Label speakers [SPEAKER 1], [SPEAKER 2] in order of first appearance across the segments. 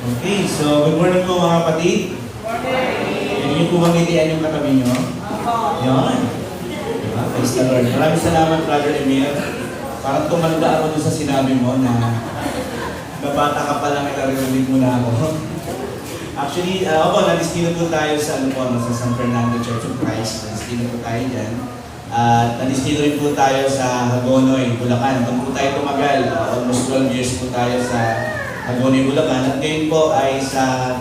[SPEAKER 1] Okay, so good morning po mga kapatid. Pwede niyo po bang ngitian yung katabi niyo? Yan. Diba? Praise the Lord. Maraming salamat, Brother Emil. Parang tumanda ako dun sa sinabi mo na nabata ka pa lang, naririnig mo na ako. Actually, nadistino po tayo sa, sa San Fernando Church of Christ. Nadistino po tayo dyan. At nadistino rin po tayo sa Hagonoy, Bulacan. Doon po tayo tumagal. Almost 12 years po tayo sa Hagonoy, Bulacan. At ngayon po ay sa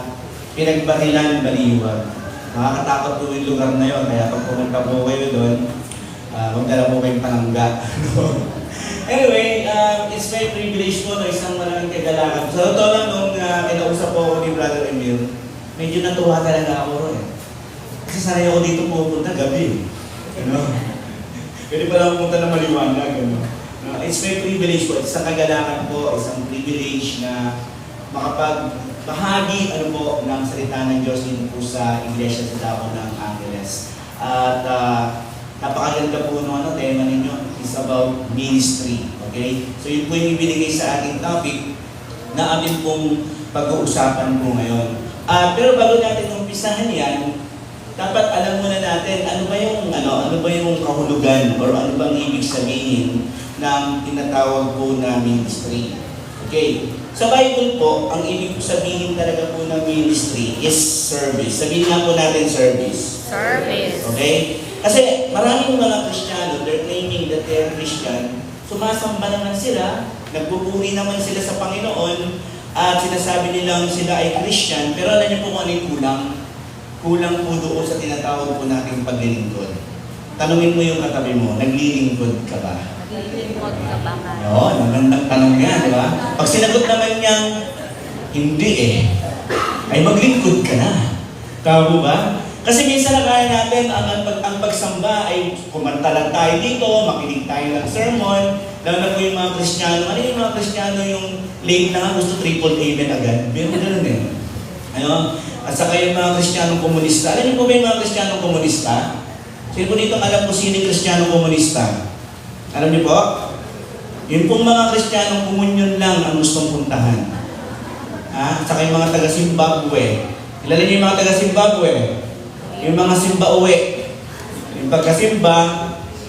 [SPEAKER 1] Pinagbarilan, Baliwag. Nakakatakot po yung lugar na yun. Kaya pag pumunta po kayo doon, magdala po kayong panangga. Anyway, it's my privilege po na isang malaking kagalakan. Sa totoo lang, nung kinausap po ako ni Brother Emil, medyo natuwa talaga ako rin. Kasi sanay ako dito pupunta gabi. Pwede pa lang pumunta na maliwanag. It's my privilege po, isang kagalakan po, isang privilege na makapagbahagi ng salita ng Diyos dito po sa Iglesia sa Davao ng Angeles. At napakaganda po ng tema ninyo. It's about ministry. Okay? So yun po yung ibinigay sa ating topic na ating pong pag-uusapan po ngayon. Pero bago natin umpisahan yan, dapat alam muna natin ano ba yung kahulugan or ano bang ibig sabihin ng tinatawag po na ministry. Okay? Sa Bible po, ang ibig sabihin talaga po ng ministry is service. Sabihin nga po natin service.
[SPEAKER 2] Service.
[SPEAKER 1] Okay? Kasi maraming mga Kristiyano, they're claiming that they're Christian, sumasamba naman sila, nagpupuri naman sila sa Panginoon, at sinasabi nilang sila ay Christian, pero alam niyo po kung ano yung kulang? Kulang po doon sa tinatawag po nating paglilingkod. Tanungin mo yung katabi mo, naglilingkod ka ba?
[SPEAKER 2] Naglilingkod ka ba ka?
[SPEAKER 1] Oo, magandang tanong yan, di ba? Pag sinagot naman niyang, hindi ay maglingkod ka na. Tama mo ba? Kasi minsan nakaya natin ang pagsamba ay kumanta lang tayo dito, makinig tayo ng sermon, lalo na po yung mga Kristiyano. Ano yung mga Kristiyano yung late na gusto triple amen agad? Pero gano'n eh. At saka yung mga Kristiyanong komunista. Alam niyo po ba yung mga Kristiyanong komunista? Sino po dito alam po sino yung Kristiyanong komunista? Alam niyo po? Yung pong mga Kristiyanong komunyon lang ang gustong puntahan. At saka yung mga taga-Zimbabwe. Kilala niyo yung mga taga-Zimbabwe? Yung mga simba uwi. Yung pagkasimba,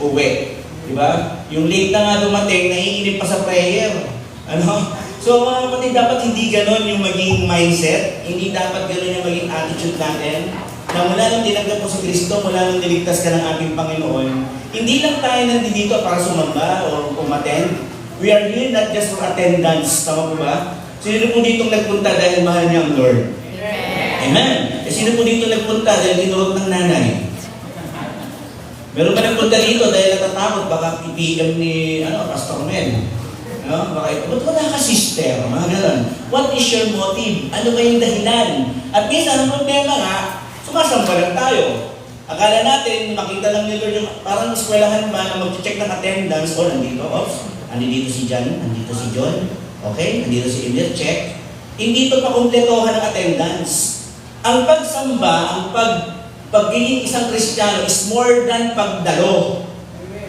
[SPEAKER 1] uwi. Diba? Yung late na nga dumating, naiinip pa sa prayer. So mga kapatid, dapat hindi ganon yung maging mindset. Hindi dapat ganon yung maging attitude natin. Na mula nung tinanggap mo si Kristo, mula nung niligtas ka ng ating Panginoon, hindi lang tayo nandito para sumamba o umattend. We are here not just for attendance. Tama po ba? Sino po ditong nagpunta dahil mahal niya ang Lord? Amen. Sino po dito nagpunta dahil tinurot ng nanay? Meron ba nagpunta dito dahil natatakot baka PPM ni Pastor Mel? Ba't wala ka sister? Mga ganun. What is your motive? Ano ba yung dahilan? At minsan, ang problema nga, sumasamba lang tayo. Akala natin, makita lang ni Lord yung parang eskwelahan ba na mag-check ng attendance o nandito, nandito si John, nandito si John, okay, nandito si Emil, check. Hindi ito pakumpletohan ng attendance. Ang pagsamba, pagiging isang Kristiyano is more than pagdalo.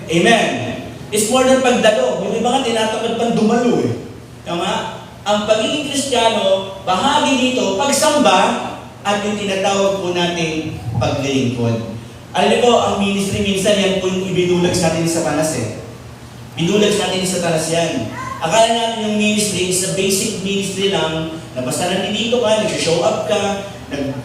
[SPEAKER 1] Amen. It's more than pagdalo. Yung iba nga tinatamad pang dumalo eh. Tama? Ang pagiging Kristiyano, bahagi dito, pagsamba, at yung tinatawag po natin paglilingkod. Alam niyo po, ang ministry minsan yan po yung ibinulag sa atin sa Satanas eh. Binulag sa atin sa Satanas yan. Akala natin yung ministry is a basic ministry lang, na basta nandito ka, nag-show up ka,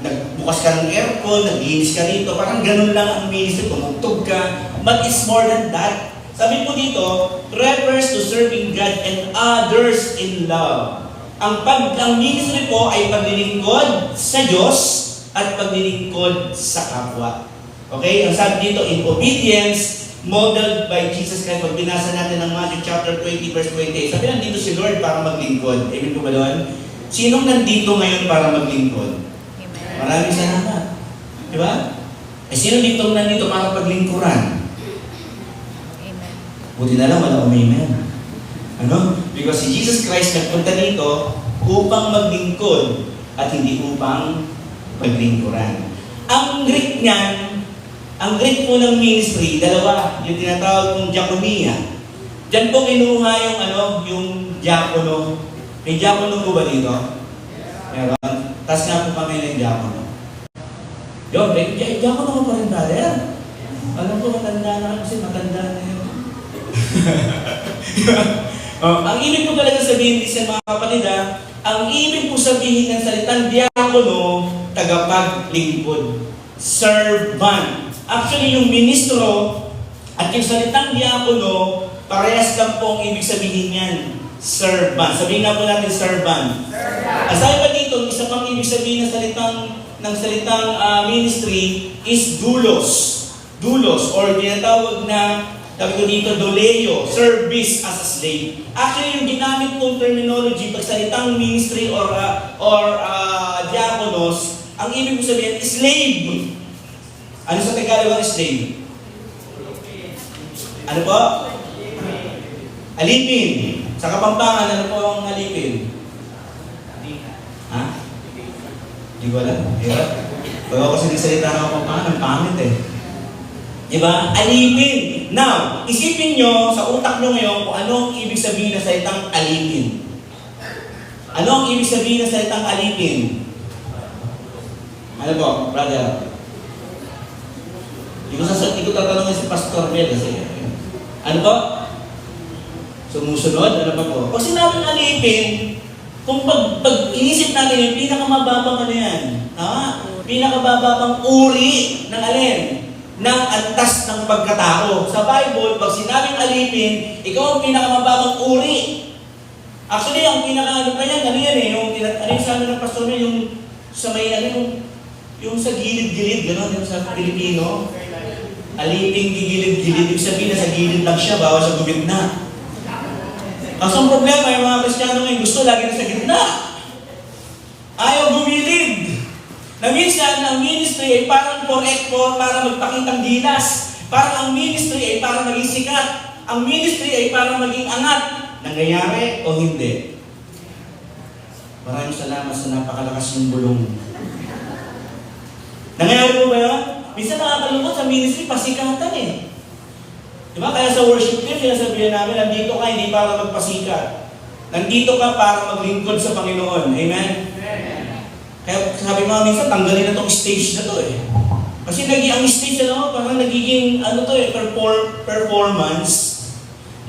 [SPEAKER 1] nagbukas ka ng aircon, naglinis ka rito, parang ganun lang ang ministry, tumugtog ka. But it's more than that. Sabi po dito, refers to serving God and others in love. Ang ministry po ay paglilingkod sa Diyos at paglilingkod sa kapwa. Okay? Ang sabi dito, in obedience, modeled by Jesus Christ. Pag binasa natin ng Matthew chapter 20, verse 28, sabi nandito si Lord para maglingkod. Amen po ba doon? Sinong nandito ngayon para maglingkod? Maraming salamat. Di ba? Sino dito nandito para paglingkuran?
[SPEAKER 2] Amen.
[SPEAKER 1] Buti na lang wala amen. Because si Jesus Christ nagpunta dito upang maglingkod at hindi upang paglingkuran. Ang Greek niyan, ang Greek po ng ministry, dalawa, yung tinatawag kong diakonia. Diyan po kinuha yung diakono. May diakono po ba dito? Meron. Tapos nga po kami ng diakono. Yun, diakono ko pa rin, brother. Alam ko, matanda na kasi matanda na yun. Ang ibig ko talaga sabihin, listen mga kapatid, ang ibig ko sabihin ng salitang diakono, tagapaglingkod. Servant. Actually, yung ministro at yung salitang diakono, parehas lang po ang ibig sabihin yan. Servant. Sabihin nga po natin, servant. Aside pa dito, isa pang ibig sabihin ng salitang ministry is doulos. Doulos, or tinatawag na, sabi ko dito, doleo, service as a slave. Actually, yung ginamit kong terminology, pag salitang ministry or diakonos, ang ibig ko sabihin, slave. Ano sa Tagalog ang slave? Ano po? Alipin. Sa Kapampangan, ano po ang alipin? Ha? Hindi ko alam. Hirap. Pag ako kasi nagsalita ng Kapampangan, ang pangit eh. Diba? Alipin. Now, isipin nyo sa utak nyo ngayon kung ano ang ibig sabihin ng salitang alipin. Ano ang ibig sabihin ng salitang alipin? Ano po, brother? Hindi ko tatanungin si Pastor Mel kasi. Ano po? Sumusunod? Ano pa po? Pag sinabing alipin, kung pag inisip natin yung pinakamababang ano yan, pinakamababang uri ng alin? Ng antas ng pagkatao. Sa Bible, pag sinabing alipin, ikaw ang pinakamababang uri. Actually, ang pinaka-ano pa yan, ano yan eh, yung sabi ng pastor niya, yung sa may yung sa gilid-gilid, gano'n, yung sa Pilipino. Aliping gigilid-gilid, ibig sabihin na sa gilid lang siya, bawal sa gitna. Kaso ang problema, yung mga Kristiyano ngayon gusto lagi na sa gitna. Ayaw gumilid. Na minsan, ang ministry ay parang for para magpakitang dinas. Parang ang ministry ay para maging sikat. Ang ministry ay para maging angat. Nangyayari o hindi? Maraming salamat sa napakalakas ng bulong. Nangyayari po ba yun? Minsan nakakalungkot sa ministry, pasikatan eh. Diba? Kaya sa worship team, sinasabihan namin, nandito ka hindi para magpasikat. Nandito ka para maglingkod sa Panginoon. Amen? Kaya sabi mga minsan, tanggalin na itong stage na to eh. Kasi ang stage na parang nagiging performance.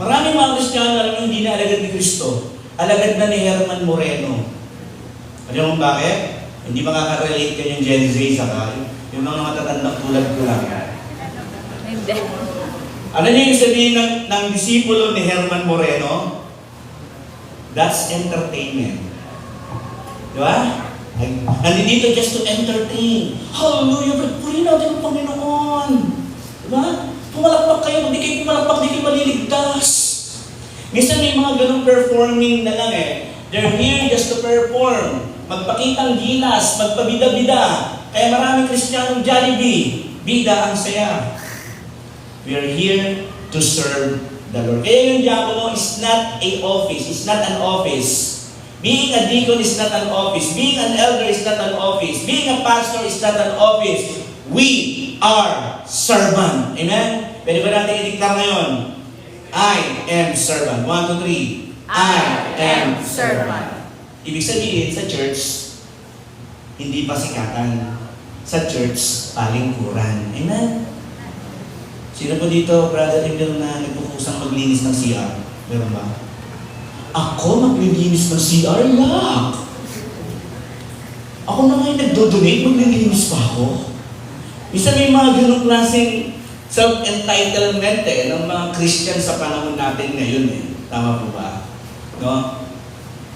[SPEAKER 1] Maraming mga Kristiyano alam mo hindi na alagad ni Kristo. Alagad na ni Herman Moreno. Alam mo bakit? Hindi makaka-relate kanyang Gen Z saka yung mga matatandang tulad ko lang.
[SPEAKER 2] Hindi.
[SPEAKER 1] Ano niyo yung sabihin ng disipulo ni Herman Moreno? That's entertainment. Di ba? Nandito just to entertain. Hallelujah! Purihin natin ang Panginoon. Diba? Pumalakpak kayo. Hindi kayo pumalakpak, hindi kayo maliligtas. Minsan may mga ganong performing na lang eh. They're here just to perform. Magpakitang gilas, magpabida-bida. Kaya maraming Kristiyanong Jollibee. Bida ang saya. We are here to serve the Lord. Kaya yung diakono is not a office. It's not an office. Being a deacon is not an office. Being an elder is not an office. Being a pastor is not an office. We are servant. Amen? Pwede ba natin i-declare ngayon? I am servant. 1, 2, 3. I am servant. Ibig sabihin, sa church, hindi pa sikatan. Sa church, palingkuran. Amen? Sino po dito, Brother Emil, na nagpukusang maglinis ng CR? Meron ba? Ako maglilinis ng CR, yak! Ako na ngayon nagdo-donate, maglilinis pa ako. Minsan may mga ganong klaseng self-entitlement ng mga Christian sa panahon natin ngayon eh. Tama po ba? No?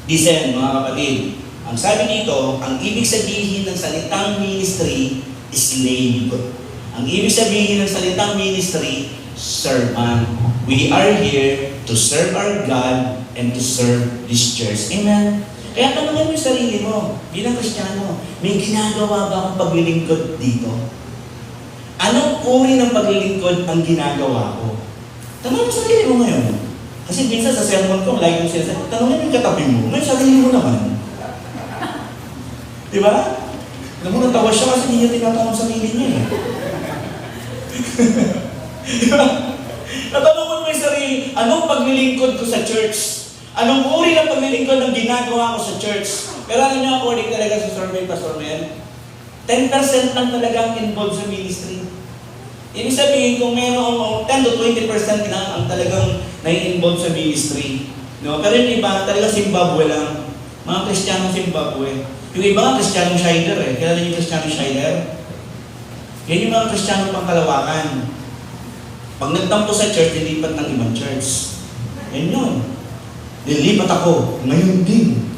[SPEAKER 1] Listen, mga kapatid. Ang sabi dito, ang ibig sabihin ng salitang ministry is slave. Ang ibig sabihin ng salitang ministry, servant. We are here to serve our God and to serve this church. Amen? Kaya tanongin mo yung sarili mo, bilang Kristiyano, may ginagawa ba akong paglilingkod dito? Anong uri ng paglilingkod ang ginagawa ko? Tanongin mo sarili mo ngayon. Kasi minsan sa sermon ko, like yung sinasabi, tanongin mo yung katabi mo, ngayon sarili mo naman. Diba? Alam mo, natawa siya kasi hindi niya tinatanong sarili niya eh. Diba? Natanungan mo yung sarili, anong paglilingkod ko sa church? Anong uri ng paglilingkod ng ginagawa ko sa church? Pero alam niyo, according talaga sa survey, Pastor Mel, 10% lang talagang involved sa ministry. Ibig sabihin, kung mayroong 10 to 20% lang ang talagang nai-involved sa ministry. No? Pero yung iba, talagang Zimbabwe lang. Mga Kristiyanong Zimbabwe. Yung iba nga Kristiyanong Shider eh. Kailan yung Kristiyanong Shider? Yan yung mga Kristiyanong pangkalawakan. Pag nagtampo sa church, nilipat ng ibang church. Yan yun. Nilipat ako. Ngayon din.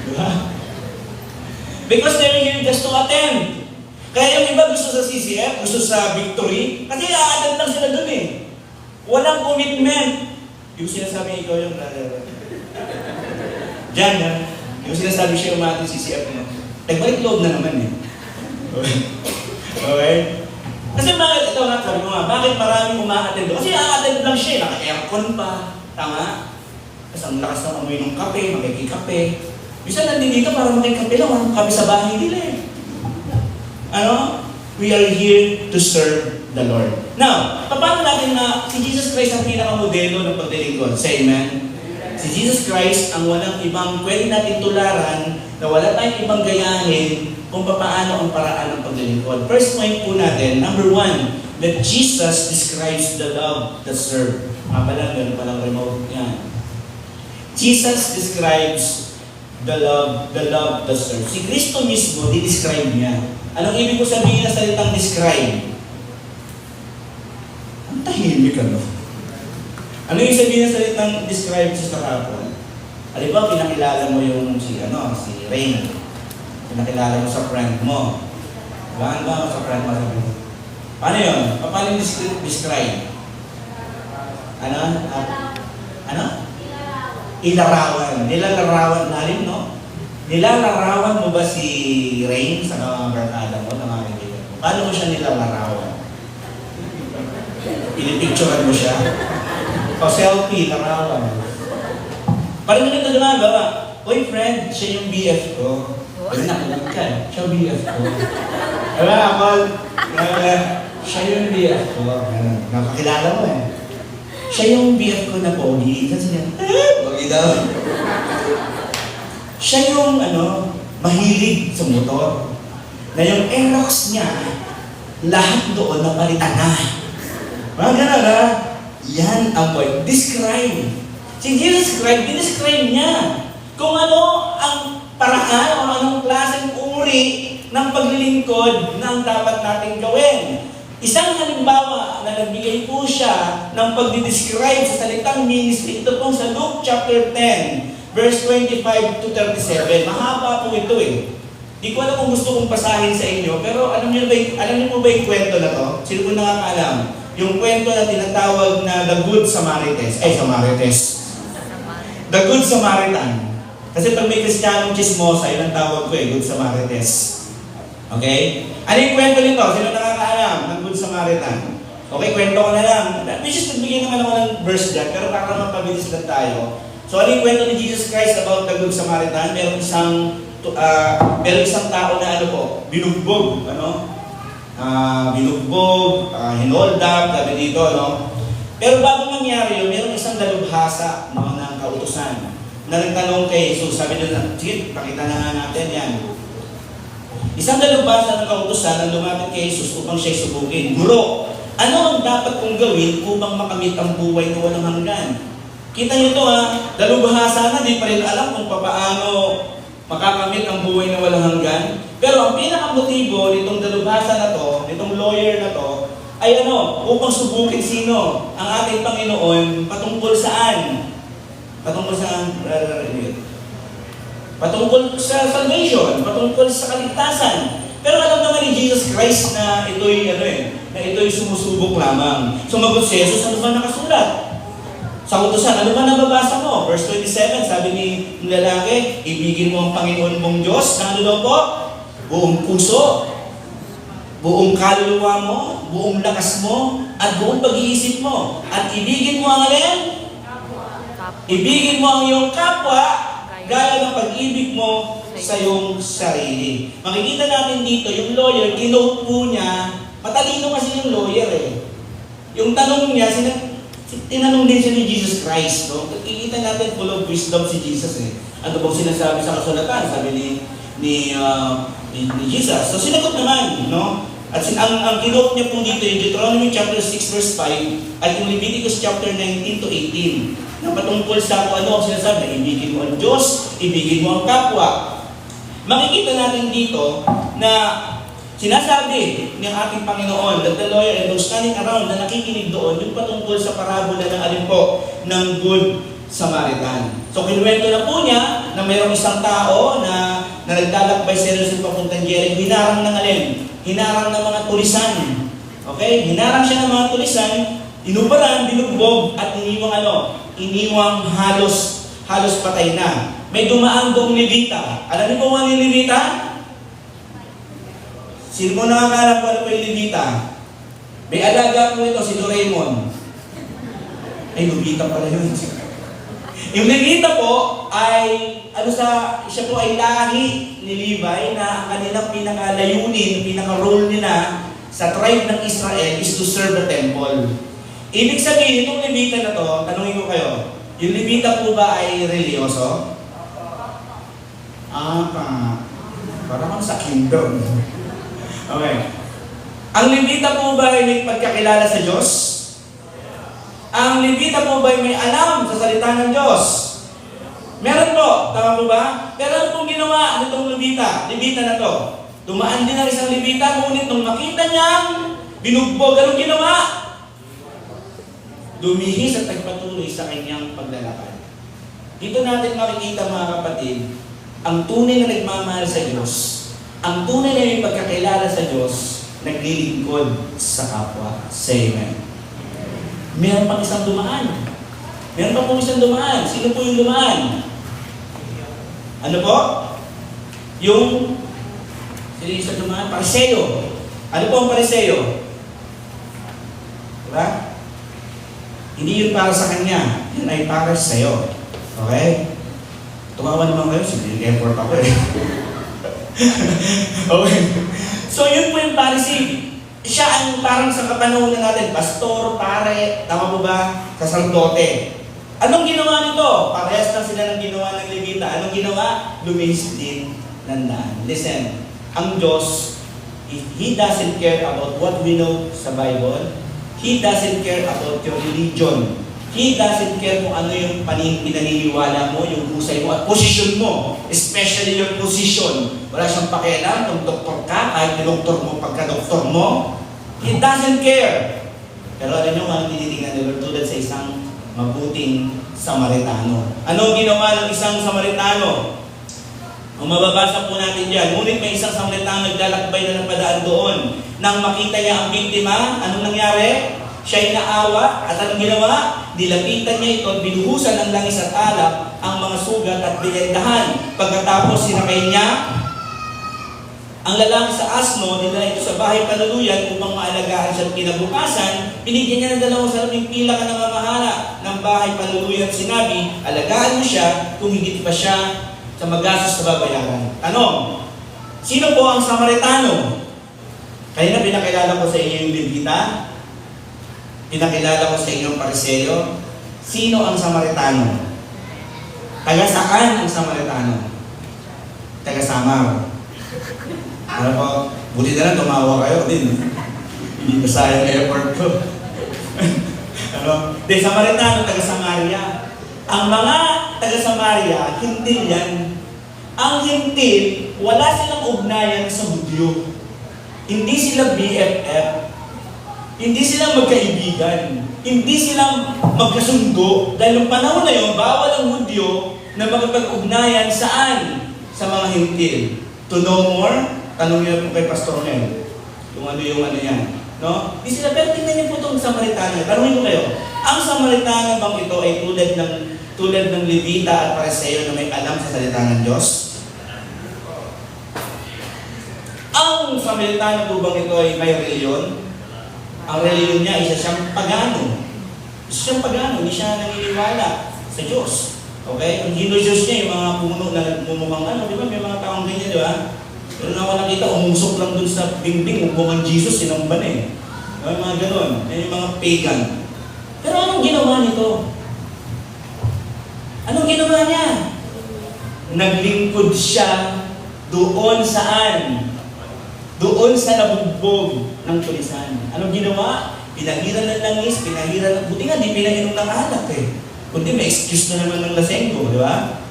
[SPEAKER 1] Diba? Because they're here just to attend. Kaya yung iba gusto sa CCF, gusto sa Victory, kasi a-attend lang sila dun eh. Walang commitment. Yung sinasabi ikaw yung brother. Diyan ha. Yung sinasabi siya yung mga CCF mo. Nagbalik loob na naman eh. Okay? Kasi bakit, ito nga, sabi ko nga, bakit maraming uma-attend doon? Kasi a-attend lang siya, naka-aircon pa. Tama? Kasi ang lakas ng amoy ng kape, makikikape. Bisa nandito para makikape lang, walang kape sa bahay nila eh. Ano? We are here to serve the Lord. Now, paano natin na si Jesus Christ ang pinakamodelo ng paglilingkod? Say amen? Si Jesus Christ ang walang ibang pwede natin tularan na wala tayong ibang gayahin kung paano ang paraan ng paglilingkod. First point po natin, number 1, that Jesus describes the love that serve. Ganun palang remote. Yan. Jesus describes the love that serve. Si Kristo mismo, di-describe niya. Anong ibig ko sabihin na salitang describe? Ang tahimik ano? Ano yung sabihin na salitang describe sa kahapon? Halimbawa, pinakilala mo yung si Rain. Pinakilala mo sa friend mo. Ano ba sa friend mo? Paano yun? Paano yung describe? Ano? Ilarawan. Nilalarawan na rin, no? Nilalarawan mo ba si Rain sa mga barkada mo, na mga kaibigan mo? Paano mo siya nilalarawan? Pinipicturean mo siya? O selfie, larawan. Parang ganito gumagawa. Uy friend, siya yung BF ko. Ay nakulat ka, siya yung BF ko. Diba, Akol? Siya yung BF ko. Nakakilala mo eh. Siya yung BF ko na pogi. Kasi niya, pogi daw. Siya yung mahilig sa motor. Na yung Aerox niya, lahat doon napalitan na. Mga ganun ha? Yan ang point. Describe. Si Jesus Christ, describe niya kung ano ang paraan o anong klaseng uri ng paglilingkod na ang dapat natin gawin. Isang halimbawa na nagbigay po siya ng pagdidescribe sa salitang ministry, ito pong sa Luke chapter 10, verse 25 to 37. Mahaba po ito eh. Di ko alam kung gusto kong basahin sa inyo, pero alam niyo po ba yung kwento na to? Sino po nakakaalam? Yung kwento na tinatawag na The Good Samaritan. The Good Samaritan. Kasi pag may Kristiyanong chismosa, yun ang tawag ko Good Samaritans. Okay? Ano yung kwento nito? Sino nakakaalam ng Good Samaritan? Okay, kwento ko na lang. Which is, nagbigay naman ako ng verse dyan, pero para mapabilis lang tayo. So, ano yung kwento ni Jesus Christ about the Good Samaritan? Meron isang tao na binugbog, hinold up, sabi dito, Pero bago mangyari yun, meron isang dalubhasa ng kautusan na nagtanong kay Jesus. Sabi doon, sige, pakita na nga natin yan. Isang dalubhasa ng kautusan ang lumapit kay Jesus upang siya'y subukin. Guro, ano ang dapat kong gawin upang makamit ang buhay na walang hanggan? Kita niyo ito dalubhasa na, di pa rin alam kung paano makakamit ang buhay na walang hanggan. Pero ang pinakamotibo nitong dalubhasa na to, nitong lawyer na to, ay upang subukin sino? Ang ating Panginoon patungkol saan? Patungkol saan? Patungkol sa salvation, patungkol sa kaligtasan. Pero alam naman ni Jesus Christ na ito'y sumusubok lamang. Sumagot si Jesus, ano ba nakasulat? Sa utusan, ano ba nababasa mo? Verse 27, sabi ni lalaki, ibigin mo ang Panginoon mong Diyos na po? Buong puso, buong kaluluwa mo, buong lakas mo, at buong pag-iisip mo. At ibigin mo ang alin? Ibigin mo ang iyong kapwa, gaya ng pag-ibig mo sa iyong sarili. Makikita natin dito, yung lawyer, kinote po niya, matalino kasi yung lawyer eh. Yung tanong niya, tinanong din siya ni Jesus Christ, Kikita natin full of wisdom si Jesus eh. Ano bang sinasabi sa kasulatan? Sabi ni Jesus. So sinagot naman, no? At ang kinote niya po dito yung Deuteronomy chapter 6 verse 5 at yung Leviticus chapter 19 to 18 na patungkol sa kung ano ang sinasabi, ibigin mo ang Diyos, ibigin mo ang kapwa. Makikita natin dito na sinasabi ng ating Panginoon that the lawyer and those standing around na nakikinig doon yung patungkol sa parabola ng alin po ng Good Samaritan. So kinuwento na po niya na mayroong isang tao na naglalakbay sa Jerusalem papuntang Jericho, hinarang ng alin? Hinarang ng mga tulisan. Okay? Hinarang siya ng mga tulisan, inubaran, binugbog, at iniwang iniwang halos patay na. May dumaan doong Levita. Alam niyo po mga Levita? Sino mo nakakala po ano po yung Levita? May alaga po ito, si Doraemon. Ay, Levita pala yun. Yung Levita po ay, siya po ay lahi ni Levi na ang kanilang pinakalayunin, pinaka-role nila sa tribe ng Israel is to serve the temple. Ibig sabihin, itong Levita na to, tanungin ko kayo, yung Levita po ba ay religyoso? Parang sa kingdom. Okay. Ang Levita po ba ay may pagkakilala sa Diyos? Ang Levita po ba ay may alam sa salita ng Diyos? Meron po, tama po ba? Pero ano pong ginawa nitong Levita na to? Dumaan din ang isang Levita, ngunit nung makita niyang binugbog, anong ginawa? Lumihis at nagpatuloy sa kanyang paglalakad. Dito natin makikita mga kapatid, ang tunay na nagmamahal sa Diyos, ang tunay na may pagkakilala sa Diyos, naglilingkod sa kapwa. Say amen. Meron pang isang dumaan. Meron pa po isang dumaan. Sino po yung dumaan? Ano po? Yung sino yung isang dumaan? Pariseo. Ano po ang pariseo? Diba? Hindi yun para sa kanya. Yun ay para sa'yo. Okay? Tumawa naman kayo. Sige, effort ako eh. Okay. So yun po yung Pharisee. Siya ang parang sa kapanahonan natin, pastor, pare, tama po ba? Saserdote. Anong ginawa nito? Parehas lang sila ng ginawa ng Levita. Anong ginawa? Lumihis din ng daan. Listen, ang Diyos, if He doesn't care about what we know sa Bible, He doesn't care about your religion. He doesn't care kung ano yung pinaniniwala mo, yung husay mo, at posisyon mo. Especially your position. Wala siyang pakialam kung doktor ka, kahit doktor mo, pagka-doktor mo. He doesn't care. Pero alam nyo, mga tinitingnan ni Lord tulad sa isang mabuting Samaritano. Ano ginawa ng isang Samaritano? Ang mababasa po natin dyan, ngunit may isang Samaritano naglalakbay na napadaan doon. Nang makita niya ang biktima, anong nangyari? Siya'y naawa at anong ginawa? Nilapitan niya ito at binuhusan ng langis at alak ang mga sugat at bilendahan. Pagkatapos sinakay niya ang lalaki sa asno, dinala ito sa bahay panuluyan upang maalagaan siya at kinabukasan. Binigyan niya ng 2 salaping pila ka ng mamahala ng bahay panuluyan. Sinabi, alagaan mo siya kung higit pa siya sa magastos sa babayaran. Tanong, sino po ang Samaritano? Kaya na pinakilala ko sa inyo yung Levita. Pinakilala ko sa inyo ang Pariseo. Sino ang Samaritano? Taga saan ang Samaritano? Taga Samar. Ano po? Buti na lang tumawa kayo din. Hindi pa sayang effort ko. Ano? De Samaritano, taga Samaria. Ang mga taga Samaria, hintil yan. Ang hintil, wala silang ugnayan sa Hudyo. Hindi sila BFF. Hindi sila magkaibigan. Hindi sila magkasundo. Dahil yung panahon na yun, bawal ang Hudyo na makipag-ugnayan saan? Sa mga hintil. To know more, tanong niyo po kay Pastor Mel. Yung ano yan. No? Hindi sila, pero tingnan niyo po itong Samaritano. Tanongin ko kayo, ang Samaritano bang ito ay tulad ng Levita at Pariseo na may alam sa salita ng Diyos? Ang Samaritano po bang ito ay may reliyon? Ang reliyon niya, isa siyang pagano. Hindi siya naniniwala sa Diyos. Okay? Ang ginudiyos niya, yung mga puno na nagmumukhang di ba? May mga taong ganyan, di ba? Pero na ako nakita, umusok lang dun sa bingbing, umukhang Jesus, sinamban eh. May mga ganon. May mga pagan. Pero anong ginawa nito? Anong ginawa niya? naglingkod siya doon saan? Doon sa nabugbog ng tulisan. Anong ginawa? Pinahiran ng langis, buti nga di pinainom ng alak eh. Kundi may excuse na naman ng lasenggo, di ba?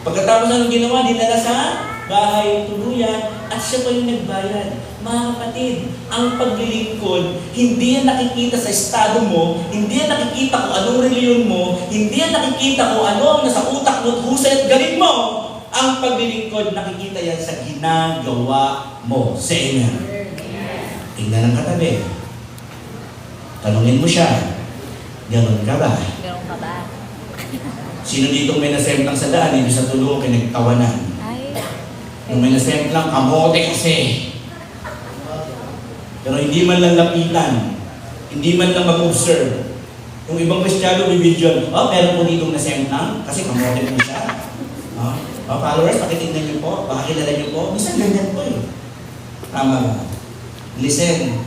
[SPEAKER 1] Pagkatapos anong ginawa, dinala sa bahay tuluyan at siya pa yung nagbayad. Mga kapatid, ang paglilingkod, hindi yan nakikita sa estado mo, hindi yan nakikita kung anong reliyon mo, hindi yan nakikita kung ano ang nasa utak mo, husay at galing mo. Ang paglilingkod, nakikita yan sa ginagawa mo. Say amen. Tingnan ang katabi. Tanungin mo siya, gano'n ka ba?
[SPEAKER 2] Ganun ka ba?
[SPEAKER 1] Sino dito may nasemplang sa daan, hindi sa tulong, pinagtawanan?
[SPEAKER 2] Ay.
[SPEAKER 1] Yung may nasemplang, kamote kasi. Pero hindi man lang lapitan, hindi man lang mag-observe. Yung ibang Kristiyano, bibidyon, meron po ditong nasemplang, kasi kamote po siya. Followers, pakitignan niyo po, pakilala niyo po, minsan ganyan po eh. Tama ba? Listen.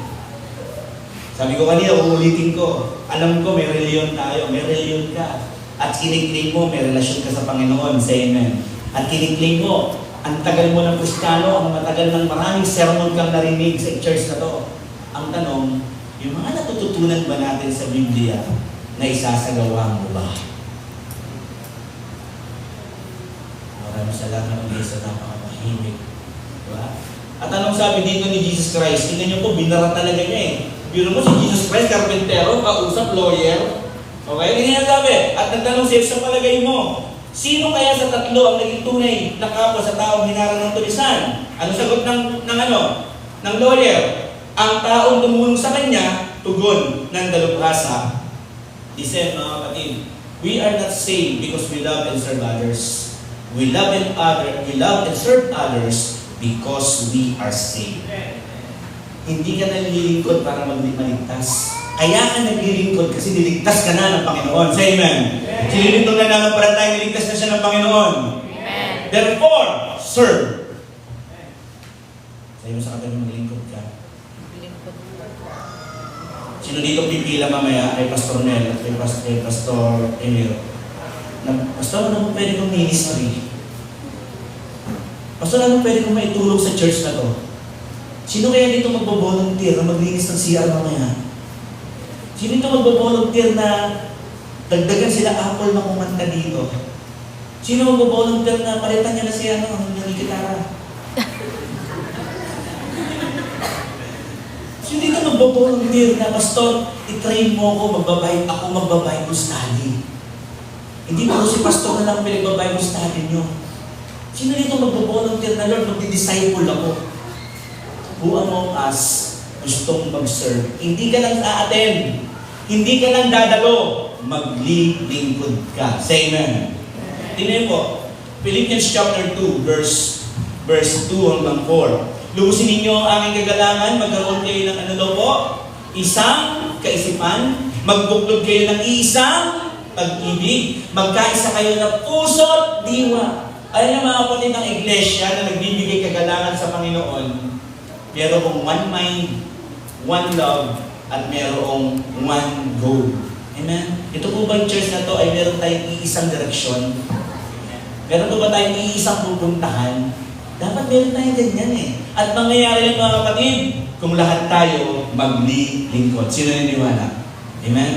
[SPEAKER 1] Sabi ko kanina, uulitin ko, alam ko may reliyon tayo, may reliyon ka. At kiniklaim mo, may relasyon ka sa Panginoon, say amen. At kiniklaim mo, ang tagal mo ng Kristiyano, ang matagal ng maraming sermon kang narinig sa church na to. Ang tanong, yung mga natututunan ba natin sa Biblia na isasagawa mo ba? Maraming salamat ng Diyos sa napakatahimik. Diba? At anong sabi dito ni Jesus Christ? Tingnan niyo po, binara talaga niya eh. Biro mo si Jesus Christ, karpentero, kausap, lawyer. Okay? Ganyan ang sabi. At nagtanong siya sa palagay mo, sino kaya sa tatlo ang naging tunay na kapwa sa taong hinarang ng tulisan? Ano sagot ng lawyer? Ang taong tumulong sa kanya, tugon ng dalubhasa. Listen, mga kapatid, we are not saved because we love and serve others. We love and serve others because we are saved. Hindi ka naglilingkod para maligtas. Kaya ka naglilingkod kasi niligtas ka na ng Panginoon. Say amen. Sinilintong na naman para tayo niligtas na siya ng Panginoon.
[SPEAKER 2] Amen.
[SPEAKER 1] Therefore, serve. Sayo mo sa katabi, maglingkod ka.
[SPEAKER 2] Lingkod.
[SPEAKER 1] Sino dito pipila mamaya ay Pastor Nel at kay Pastor Emil? Pastor, ano pwede kong ministry? Pastor, ano pwede kong maitulong sa church na to? Sino kaya dito magbo-volunteer na maglinis ng CR mamaya? Sino dito magbo-volunteer na dagdagan sila Apple na kumanta dito? Sino magbo-volunteer na palitan niya na siya ang gitara? Sino dito magbo-volunteer na, Pastor, i-train mo ako, magbabible study? Hindi po si Pastor na lang pinagbabible study nyo. Sino dito magbo-volunteer na, Lord, magdi-disciple ako? Who among us gustong mag-serve? Hindi ka lang a-attend. Hindi ka lang dadalo. Maglilingkod ka. Say amen. Tingnan po. Philippians chapter 2, verse 2 hanggang 4. Lubusin ninyo ang aking kagalangan. Magkaroon kayo ng ano daw po? Isang kaisipan. Magbuklod kayo ng isang pag-ibig. Magkaisa kayo ng puso at diwa. Ayan ang mga kapatid ng iglesia na nagbibigay kagalangan sa Panginoon. Merong one mind, one love, at merong one goal. Amen? Ito po ba yung church na to ay meron tayong iisang direksyon? Meron po ba tayong iisang pupuntahan? Dapat meron tayong ganyan eh. At mangyayari lang mga kapatid, kung lahat tayo maglilingkod. Sino naniwala? Amen?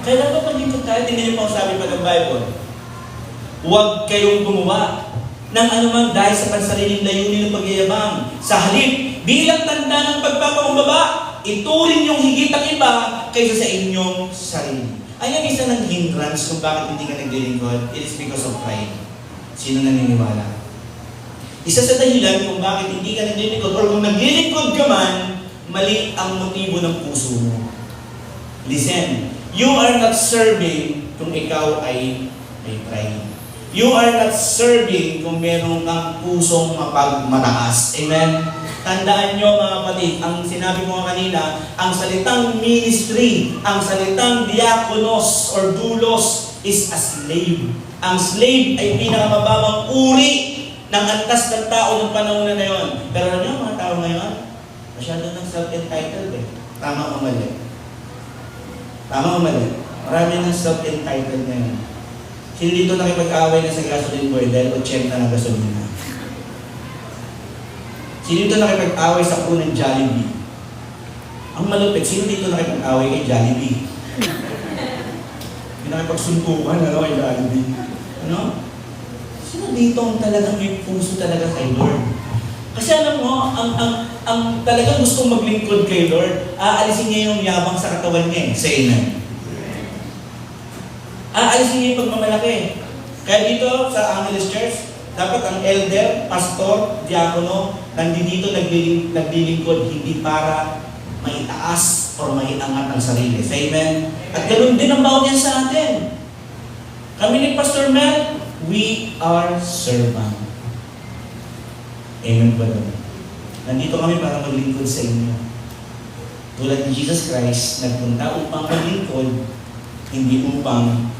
[SPEAKER 1] Kaya dapat maglingkod tayo. Tingnan niyo po ang sabi pa ng Bible. Huwag kayong gumawa ng anumang dahil sa pansariling layunin ng pagyayabang. Sa halip, bilang tanda ng pagpapakumbaba, ituring yung higit ang iba kaysa sa inyong sarili. Ayan isa ng hindrance kung bakit hindi ka naglilingkod. It is because of pride. Sino naniniwala? Isa sa dahilan kung bakit hindi ka naglilingkod or kung naglilingkod ka man, mali ang motibo ng puso mo. Listen, you are not serving kung ikaw ay may pride. You are not serving kung meron kang pusong mapagmataas. Amen? Tandaan nyo mga kapatid, ang sinabi ko kanina, ang salitang ministry, ang salitang diakonos or doulos is a slave. Ang slave ay pinakamababang uri ng antas ng tao ng panahon na yon. Pero alam nyo, mga tao ngayon, masyado ng self-entitled eh. Tama o mali? Tama o mali? Marami ng self-entitled ngayon. Sino dito nakipag-away na sa gasoline boy dahil 80 na gasolina? Sino dito nakipag-away sa crew ng Jollibee? Ang malupit, sino dito nakipag-away kay Jollibee? Hindi nakipagsuntukan, kay Jollibee. Ano? Sino dito ang talagang may puso talaga kay Lord? Kasi alam mo, ang talagang gustong maglingkod kay Lord, aalisin niya yung yabang sa katawan niya. Say amen. Aalisin niya yung pagmamalaki. Kaya dito sa Angeles Church, dapat ang elder, pastor, diakono, nandito naglilingkod hindi para maitaas o maiangat ang sarili. Say amen. At ganoon din ang bawat yan sa atin. Kami ni Pastor Mel, we are servant. Amen ba doon? Nandito kami para maglingkod sa inyo. Tulad ni Jesus Christ, nagpunta upang maglingkod, hindi upang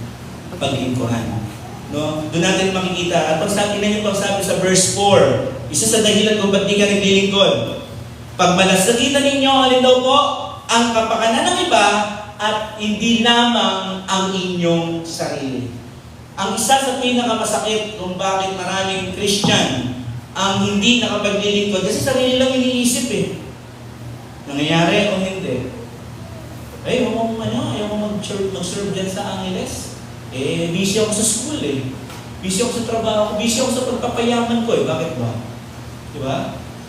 [SPEAKER 1] paglingkuran. No? Doon natin makikita. At pag niyo pang sabi sa verse 4, isa sa dahilan kung ba't di ka naglilingkod. Pag malasakitan ninyo, alin daw po, ang kapakanan ng iba at hindi lamang ang inyong sarili. Ang isa sa pinakamasakit kung bakit maraming Christian ang hindi nakapaglilingkod kasi sarili lang iniisip eh. Nangyayari o hindi. Ayaw mo mag-serve dyan sa Angeles. Busy ako sa school eh. Busy ako sa trabaho. Busy ako sa pagpapayaman ko eh. Bakit ba? Diba?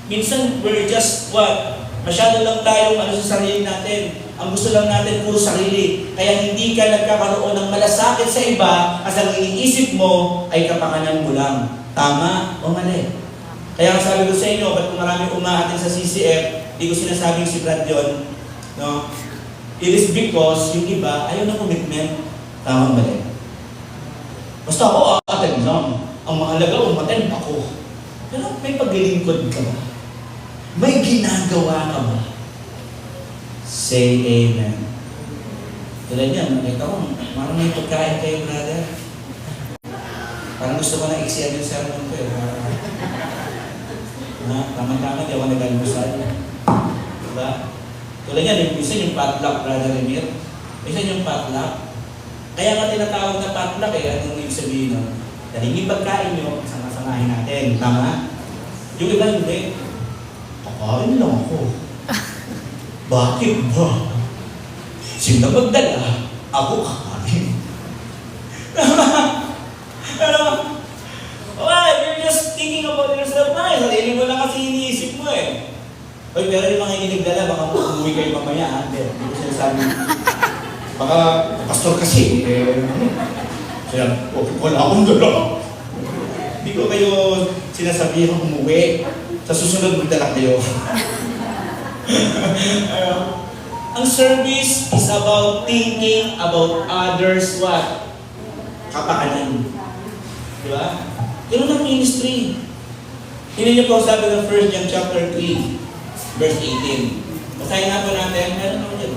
[SPEAKER 1] Minsan, we're just what? Masyado lang tayong sa sarili natin. Ang gusto lang natin puro sarili. Kaya hindi ka nagkakaroon ng malasakit sa iba kasi ang iniisip mo ay kapakanan mo lang. Tama o mali? Kaya ang sabi ko sa inyo, ba't kung maraming umaatin sa CCF, hindi ko sinasabing si Brad yun, no? It is because yung iba ayaw na commitment. Tama ba rin? Basta ako aatin lang. Ang mahalaga, umaten ako. Pero may paglilingkod ka ba? May ginagawa ka ba? Say amen. Tulad yan, nakita ko, parang may pagkain kayo, brother. Parang gusto ko na iksiyan yung sermon ko eh. Tama-tama, di ako nag-almusal. Diba? Tulad yan, yung isa yung potluck, brother Emir. Isa yung potluck. Kaya nga tinatawag na potluck eh, anong ibig sabihin nun? Daling yung pagkain nyo, sama-samahin natin. Tama? Yung iba hindi. Kakain lang ako. Bakit ba? Sino magdala? Ako kakain. Tama? Ano? Why? You're just thinking about yourself na eh. Sarili mo lang kasi iniisip mo eh. Oy, pero yung mga inigdala, baka umuwi kayo mamaya ha. Hindi ko sinasabi. Baka, pastor kasi, kaya, wala akong dala. Hindi ko kayo sinasabi kung umuwi. Sa susunod, magdala kayo. Ang service is about thinking about others what? Kapakanan. Di ba? Yun ang ministry. Hindi niyo po sabi ng 1 John chapter 3, verse 18. Basahin nga po natin. Meron naman dyan.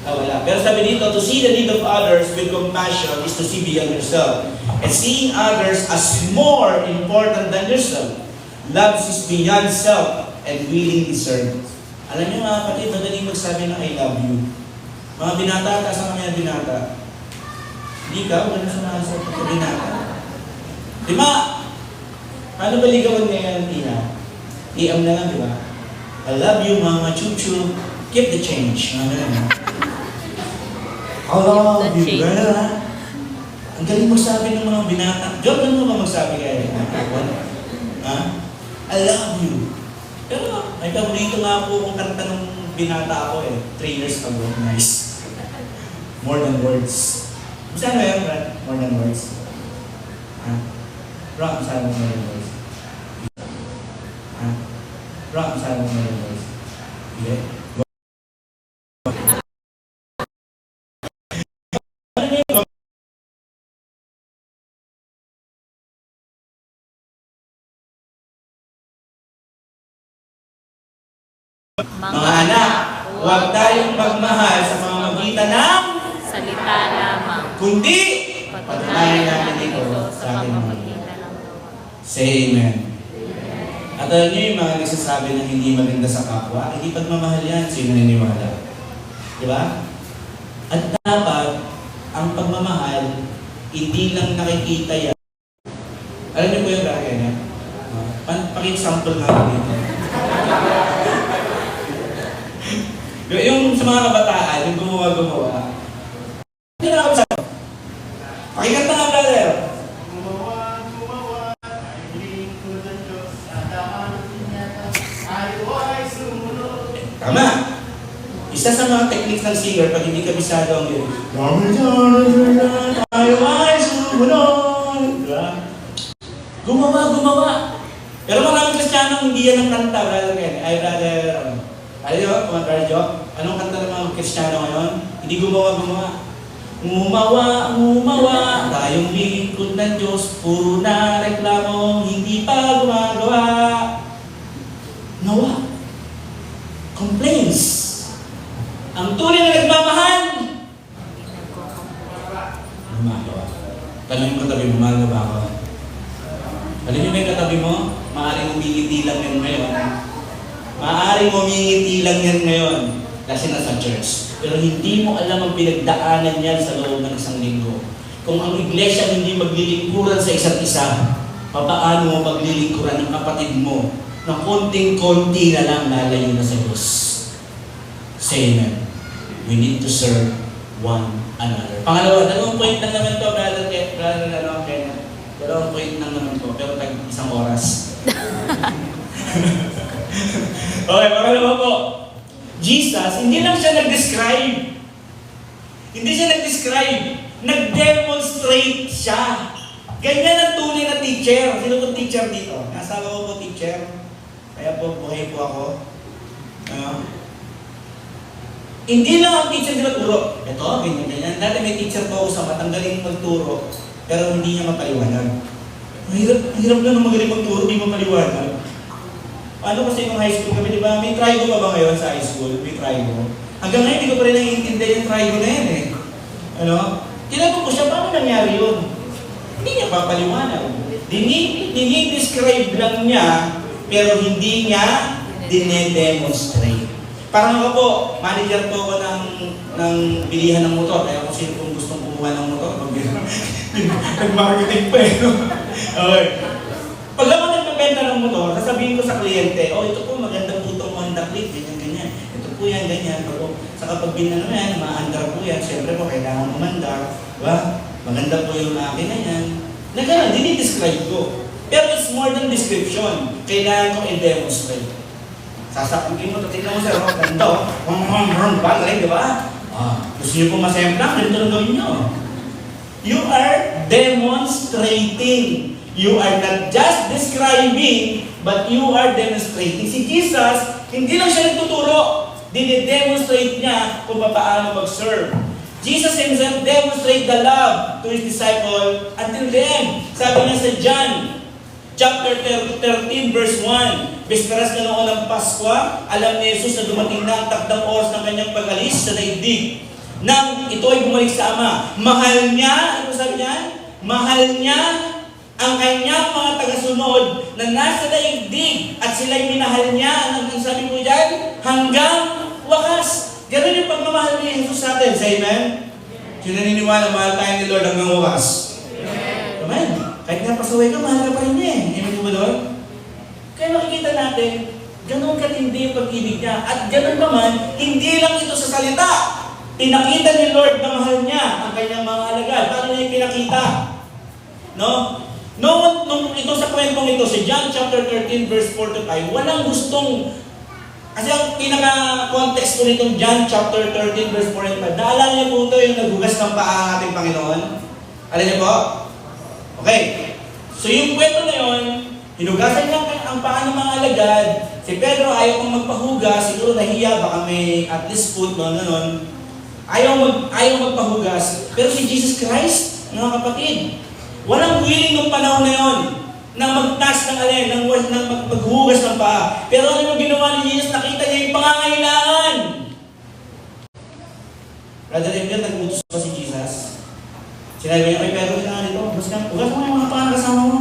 [SPEAKER 1] Wala. Pero sabi dito, to see the need of others with compassion is to see beyond yourself. And seeing others as more important than yourself. Love is beyond self and willingly serve. Alam niyo mga kapatid, madaling magsabi ng I love you. Mga binata, taas ang mga binata. Hindi ka, wala sa mga binata. Di ba? Paano ba ligawan ngayon, Tina? I-am na lang, di ba? I love you, Mama Chuchu. Keep the change. Mga ganun. I love you, brother. Ang galing magsabi ng mga binata. Job, ano ba magsabi kayo? Ha? I love you. Pero, may paborito nga po kung kanta ng binata ako eh. 3 years ago. Nice. More than words. Saan ba yan, Brad? More than words. Ha? Rock, saan mo more than words? Ha? Rock, saan mo more than words? Okay? Mga anak, huwag tayong magmahal sa pamamagitan ng
[SPEAKER 2] salita lamang,
[SPEAKER 1] kundi
[SPEAKER 2] patunayan
[SPEAKER 1] patunayan natin
[SPEAKER 2] natin
[SPEAKER 1] ito
[SPEAKER 2] ito
[SPEAKER 1] sa
[SPEAKER 2] sa
[SPEAKER 1] ating mga.
[SPEAKER 2] pamamagitan ng gawa.
[SPEAKER 1] Say amen. At alam niyo yung mga nagsasabi na hindi maganda sa kapwa, hindi pagmamahal yan, sino naniniwala? Di ba? At dapat, ang pagmamahal, hindi lang nakikita yan. Alam niyo po yung bagay niya? Paki-sample nga dito. Yung sa mga kabataan, yung gumawa. Hindi na ako sabi. Pakikanta nga, brother.
[SPEAKER 3] Gumawa, ay lingkod ng Diyos, at ang ay sumunod.
[SPEAKER 1] Tama. Isa sa mga techniques ng singer, pag hindi kabisado ang yun, tayo ay sumunod. Diba? Gumawa. Pero maraming Kristiyano, hindi yan ang kanta, brother Ken. Ay, brother, ayo, mga radyo, anong kanta ng mga Kristiyano ngayon? Hindi gumawa. Gumawa, tayong lingkod ng Diyos, puro na reklamo, hindi pa gumagawa. Nawa. Complaints. Ang tunay na nagmamahal, gumagawa. Tanong yung katabi mo, mahal na ba ako? Alam niyo ba yung katabi mo? Maaaring umingiti lang yan ngayon. Kasi nasa church. Pero hindi mo alam ang pinagdaanan niyan sa loob ng isang linggo. Kung ang iglesia hindi maglilingkuran sa isa't isa, papaano mo maglilingkuran ng kapatid mo na konting-konti na lang lalayo na sa Diyos? Say amen. We need to serve one another. Pangalawa, dalawang point lang naman to, brother Ken. Dalawang point lang naman to, pero tag isang oras. Okay, pangalawa po. Jesus, hindi lang siya nag-describe. Nag-demonstrate siya. Ganyan ang tunay na teacher. Sino po teacher dito? Nasawa ko po teacher. Kaya po, buhay po ako. Hindi lang ang teacher nila turo. Ito, ganyan. Dati may teacher po ako sa matanggaling magturo, pero hindi niya mapaliwanag. Mahirap lang ang magaling magturo, hindi mapaliwanag. Paano kasi yung high school kami, di ba? May trigo pa ba ngayon sa high school? May trigo. Hanggang ngayon, hindi ko pa rin naiintindihan yung trigo na yan eh. Tinanong ko siya, paano nangyari yun? Hindi niya papaliwanag. Dinidescribe lang niya, pero hindi niya dinedemonstrate. Parang ako po, manager po ako ng bilihan ng motor. Kaya kung sino kung gustong kumuha ng motor, nag-marketing pa eh. Okay. Pag ako nagbebenta ng motor, sasabihin ko sa kliyente, ito po, maganda po itong Honda Click, ganyan. Ito po yan, ganyan. Sa kapag binano yan, maandar po yan. Siyempre po, kailangan umandar. Diba? Maganda po yung makina yan. Na gano'n, dinidescribe ko. Pero it's more than description. Kailangan ko i-demonstrate. Sasakutin mo, tingnan mo sir, ganda bagay, di ba? Gusto niyo po masemplang, ganito lang gawin niyo. You are demonstrating. You are not just describing, but you are demonstrating. Si Jesus, hindi lang siya nagtuturo, dinidemonstrate niya kung paano mag-serve. Jesus himself demonstrate the love to his disciple until the end. Sabi niya sa John, chapter 13, verse 1, Bisperas na noon ng Pasko, alam ni Jesus na dumating na ang takdang oras ng kanyang pag-alis sa daigdig. Nang ito ay bumalik sa Ama. Mahal niya, ano sabi niya? Mahal niya ang kanyang mga tagasunod na nasa daigdig at sila'y minahal niya. Ang sabi ko dyan, hanggang wakas. Ganun yung pagmamahal ni Jesus sa atin. Say amen? Sino naniniwala, mahal tayo ni Lord hanggang wakas? Amen. Kahit nga pasaway ka, mahal ka pa rin niya eh. Amen mo ba doon? Kaya makikita natin, ganun katindi yung pag-ibig niya. At ganun naman, hindi lang ito sa salita. Pinakita ni Lord na mahal niya ang kanyang mga alagad. Paano niya pinakita? Nung ito sa kwentong ito, si John chapter 13 verse 4 to 5, walang gustong, kasi ang pinaka-context ko nitong John chapter 13 verse 4 and 5, naalala niyo po ito yung naghugas ng paa ang ating Panginoon? Alam niyo po? Okay. So yung kwento na yun, hinugasan niya ang paa ng mga alagad. Si Pedro ayaw kong magpahugas, siguro nahiya, baka may at least foot, ayaw magpahugas. Pero si Jesus Christ, mga kapatid, walang willing ng panahon na yon na magtas ng alin, ng maghugas ng paa. Pero ano yung ginawa ni Jesus? Nakita niya yung pangangailangan. Brother Edgar, nag-utos pa si Jesus. Sinabi niya, Pedro, hugas mo yung mga paa kasama mo.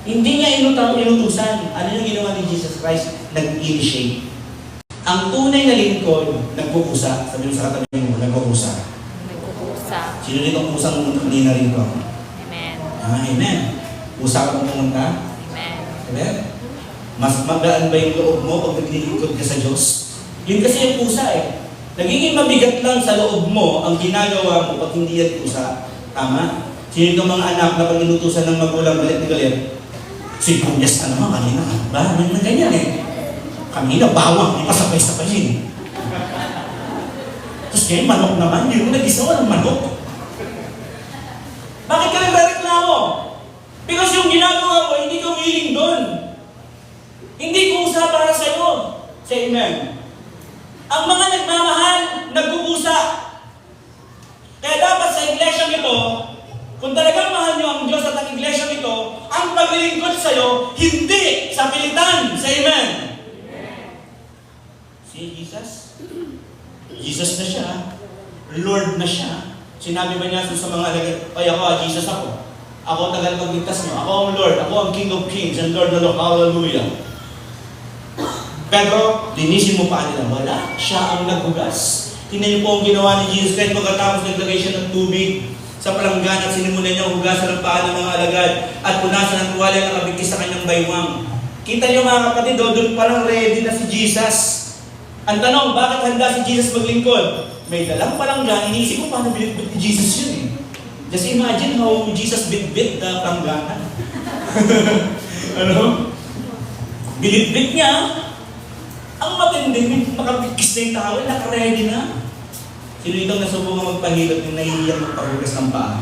[SPEAKER 1] Hindi niya inutusan. Ano yung ginawa ni Jesus Christ? Nag-initiate. Ang tunay na lingkod, nagpupusa. Sabi mo sa katabi mo, nagpupusa.
[SPEAKER 2] Nagkukusa.
[SPEAKER 1] Sino dito ang pusang hindi na rin ko.
[SPEAKER 2] Amen.
[SPEAKER 1] Amen. Usa ka mong pumunta?
[SPEAKER 2] Amen.
[SPEAKER 1] Amen? Mas magaan ba yung loob mo pag naglilingkod ka sa Diyos? Yun kasi yung pusa eh. Nagiging mabigat lang sa loob mo ang ginagawa mo pag hindi yan pusa. Tama? Sino itong mga anak na pag inutusan ng magulang galit na galit? Sibuyas na naman kanina. Ba? May na ganyan eh. Kanina bawang, di pa sabay-sabayin. Tapos ngayon manok naman, hindi mo nag-isa ng manok. Bakit ka nagreklamo? Because yung ginagawa mo, hindi ka willing doon. Hindi kusa para sa'yo. Say amen. Ang mga nagmamahal, nagkukusa. Kaya dapat sa iglesia nito, kung talagang mahal niyo ang Diyos at ang iglesia nito, ang paglilingkod sa'yo, hindi sa pilitan. Say amen. Si Jesus? Jesus na siya. Lord na siya. Sinabi ba niya sa mga alagad, ay ako, Jesus ako. Ako ang tagapagligtas niyo. Ako ang Lord. Ako ang King of Kings and Lord of Lords. Hallelujah. Pero, linisin mo pa nila. Wala. Siya ang naghugas. Tingnan niyo po ang ginawa ni Jesus Christ pagkatapos naglagay siya ng tubig sa palanggan at sinimulan niya hugasan ng paa ng mga alagad at punasan ng tuwalya na nakabigkis sa kanyang baywang. Kita niyo mga kapatid, doon pa lang ready na si Jesus. Ang tanong, bakit handa si Jesus maglingkod? May dalang palanggan, iniisip ko paano binitbit ni Jesus yun eh. Just imagine how Jesus bitbit the palanggana. Ano? Binitbit niya. Ang matindi, makabigkis na yung tao, nakaready na. Sino itong nasubukan magpahilot yung nahihiyang magpahugas ng paa?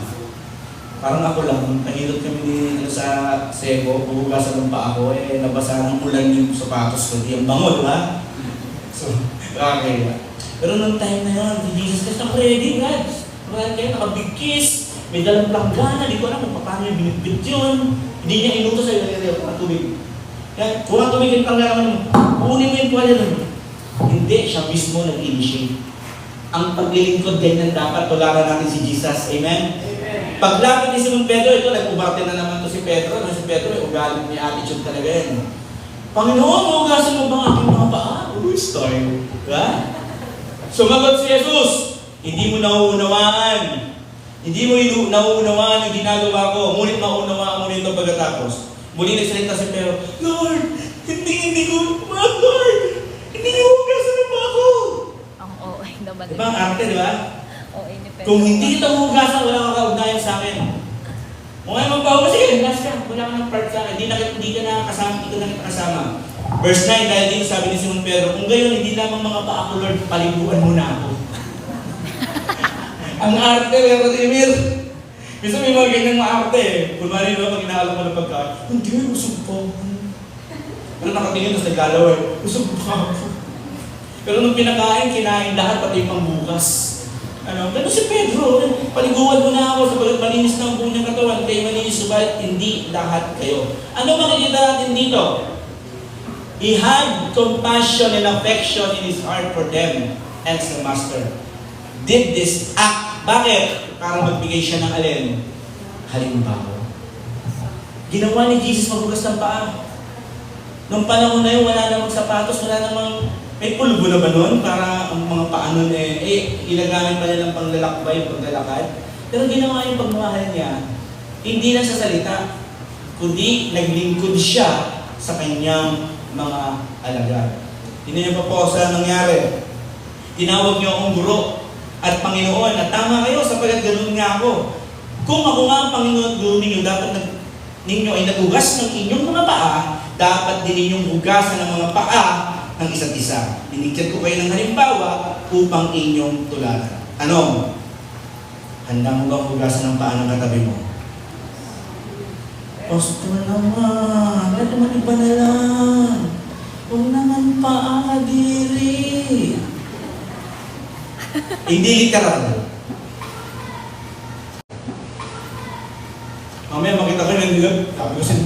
[SPEAKER 1] Parang ako lang, pahilot kami sa sebo, puhugasan ng paa ko, nabasa ng ulan yung sapatos ko, di ang bango, di ba? So, okay. Pero nung time na yun, si Jesus Christ, naka-ready, God. Kaya nakabigkis, may dalang planggana, di ko alam kung paano yung binitbit yun. Hindi niya inutos sa'yo, ang tubig. Kaya, kung tubig yung planggana mo, kunin mo yung tuwalya nun. Hindi, siya mismo nag-initiate. Ang paglilingkod ganyan dapat, tularan natin si Jesus. Amen? Amen. Paglapit ni Simon Pedro, ito, nag-ubarte na naman to si Pedro. Si Pedro, may ugalit, may attitude talaga yan. Panginoon, maugasan mo ba ang aking mga paa? Uy, story. Diba? Sumagot si Jesus, hindi mo nauunawaan. Hindi mo nauunawaan yung ginagawa ko. Ngunit maunawaan mo nito pagkatapos. Muli nagsalita si Pedro, Lord, hindi ko, Lord, hindi niyo hugasan na ba ako?
[SPEAKER 2] Ang OA naman.
[SPEAKER 1] Diba ang arte, di ba?
[SPEAKER 2] OA ni Pedro.
[SPEAKER 1] Kung hindi kita hugasan, wala kang kaugnayan sa akin. Kung ayaw magpahugas, sige, hugas ka. Wala ka ng part sa akin. Hindi ka nakakasama. Verse 9, dahil dito sabi ni Simon Pedro, kung gayon, hindi lamang mga paa ko, Lord, paliguan mo na ako. Ang arte, pero Timir. Minsan may mga ganyang arte eh. Kunwari naman, pag inaalam mo ng pagkain, hindi, usog pa ako. Pero nakatingin, tapos naggalaw eh, usog pa ako. Pero nung pinakain, kinain lahat, pati yung pangbukas. Ganun si Pedro, paliguan mo na ako sabagat malinis na ang buong niyang katawan, kayo malinis, subalit hindi lahat kayo. Ano makikita natin dito? He had compassion and affection in his heart for them as the master. Did this act. Bakit? Para magbigay siya ng alin? Halimbawa. Ginawa ni Jesus maghugas ng paa. Nung panahon na yun, wala namang sapatos, wala namang... May pulbo na ba nun? Para ang mga paa nun ilagamit pa niya ng panglalakbay, paglalakad. Pero ginawa yung pagmamahal niya, hindi lang sa salita, kundi naglingkod siya sa kanyang mga alagad. Hindi niyo pa po sa nangyari. Tinawag niyo akong guro at Panginoon, at tama kayo sapagkat ganoon nga ako. Kung ako nga ang Panginoon at guro ninyo, dapat ninyo ay nagugas ng inyong mga paa, dapat din ninyong hugasan ng mga paa ng isa't isa. Binigyan ko kayo ng halimbawa upang inyong tularan. Ano? Handa mo bang hugasan ng paa ng katabi mo? Pastor naman, bakit naman iba na lang? Huwag naman paa kadiri. Hindi literal. Mamaya makita ko yung nila. Sabi ko siya.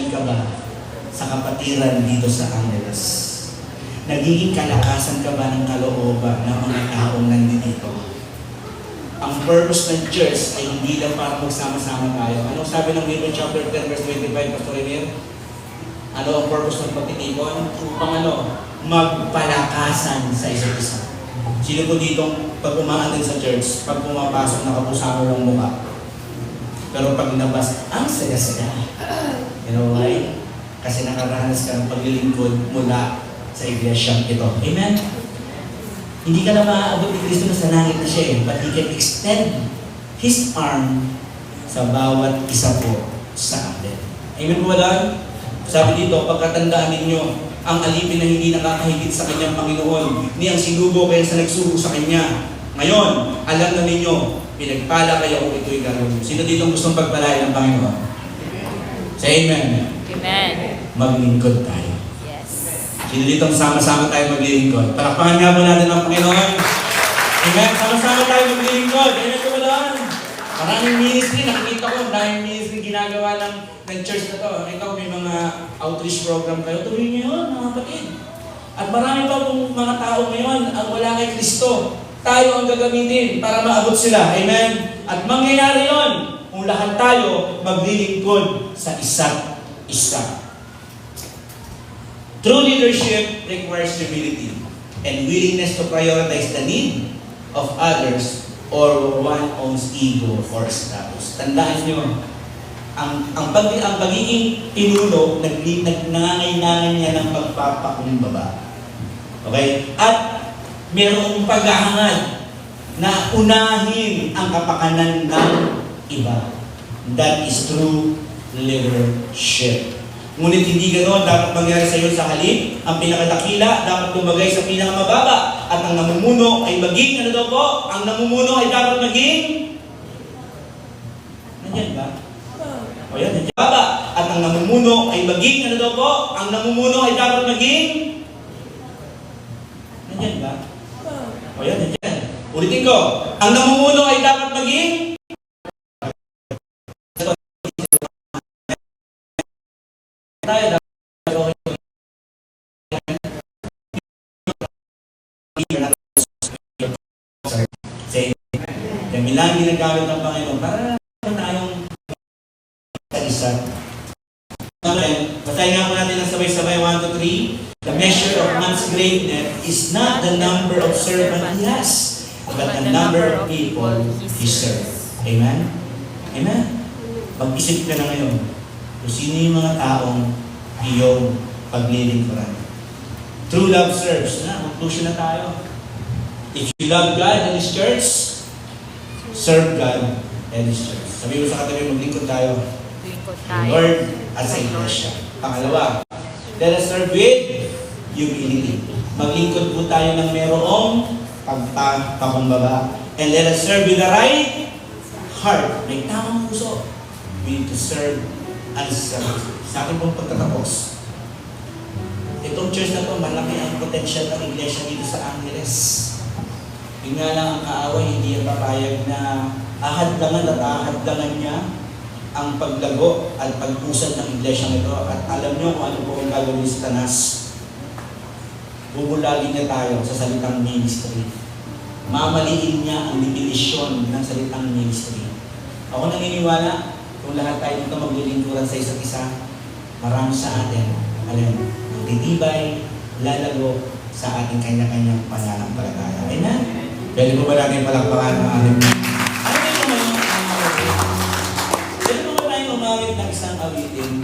[SPEAKER 1] Ka ba sa kapatiran dito sa Angeles? Nagiging kalakasan ka ba ng kalooban ng mga taong nandito? Ang purpose ng church ay hindi lang para magsama-sama tayo. Anong sabi ng Hebrews chapter 10 verse 25, Pastor Emir? Ano ang purpose ng pagtitipon? Upang magpalakasan sa isa't isa. Sino po ditong pag umaandun sa church, pag pumapasok, nakapusamo lang mukha. Pero pag nabas, ang saya-saya. You know why? Kasi nakaranas ka ng paglilingkod mula sa iglesia ito. Amen? Hindi ka na maaabot ni Kristo na sa langit na siya eh, but He can extend His arm sa bawat isa po sa atin. Amen po ba doon? Sabi dito, pagkatandaan ninyo, ang alipin na hindi nakakahigit sa kanyang Panginoon, ni ang sinubo kaya sa nagsubo sa kanya. Ngayon, alam na ninyo, pinagpala kayo kung ito'y gagawin. Sino dito gustong pagpalain ng Panginoon? Say amen.
[SPEAKER 2] Amen.
[SPEAKER 1] Maglingkod tayo.
[SPEAKER 2] Yes.
[SPEAKER 1] Sino dito sama-sama tayo maglilingkod? Palakpakan nga po natin ang Panginoon. Amen. Sama-sama tayo maglilingkod. Amen po ba doon? Maraming ministry, nakikita ko, maraming ministry ginagawa ng church na to. Nakita ko may mga outreach program kayo. Tuloy niyo yun, mga kapatid. At marami pa pong mga tao ngayon ang wala kay Kristo. Tayo ang gagamitin para maabot sila. Amen? At mangyayari yon kung lahat tayo maglilingkod sa isa't isa. True leadership requires humility and willingness to prioritize the need of others or one own's ego or status. Tandaan nyo, ang pagiging pinuno, nangangailangan niya ng pagpapakumbaba. Okay? At mayroong paghahangad na unahin ang kapakanan ng iba. That is true leadership. Ngunit hindi ganoon dapat mangyari sa iyo sa halip. Ang pinakadakila dapat tumagay sa pinakamababa. At ang namumuno ay maging, ano daw po? Ang namumuno ay dapat maging... Nandiyan ba? O yan, nandiyan. Baba. At ang namumuno ay maging, ano daw po? Ang namumuno ay dapat maging... Nandiyan ba? O yan, nandiyan. Ulitin ko. Ang namumuno ay dapat maging... Tayo kami lang ginagamit ng Panginoon para tayong isa. Basahin nga po natin ang sabay-sabay 1 to 3. The measure of man's greatness is not the number of servants he has, but the number of people he serves. Amen? Amen? Mag-isip ka na ngayon kung sino yung mga taong iyong paglilingkuran. True love serves. Conclusion na tayo. If you love God and His church, serve God and His church. Sabi mo sa katabi, maglingkod tayo.
[SPEAKER 2] Lingkod
[SPEAKER 1] The
[SPEAKER 2] tayo.
[SPEAKER 1] Lord at sa iglesia. Pangalawa, let us serve with humility. Maglingkod po tayo ng merong pagpapakumbaba. And let us serve with the right heart. May tamang puso. We need to serve as sa akin pong pagtatapos. Itong church na to, malaki ang potential ng iglesia dito sa Angeles. Yun nga lang ang kaaway, hindi ang papayag na ahadlangan niya ang paglago at pag-usad ng iglesia nito. At alam nyo kung ano po ang gagawin sa Tanas. Bubulagin niya tayo sa salitang ministry. Mamaliin niya ang definisyon ng salitang ministry. Ako naniniwala, kung lahat tayo dito maglilingkuran sa isa't isa, marami sa atin, alam, magtitibay, lalago sa ating kanya-kanyang pananampalataya. Amen? Pwede po ba natin palakpakan ng ating... Pwede po ba tayo umawit ng isang awitin?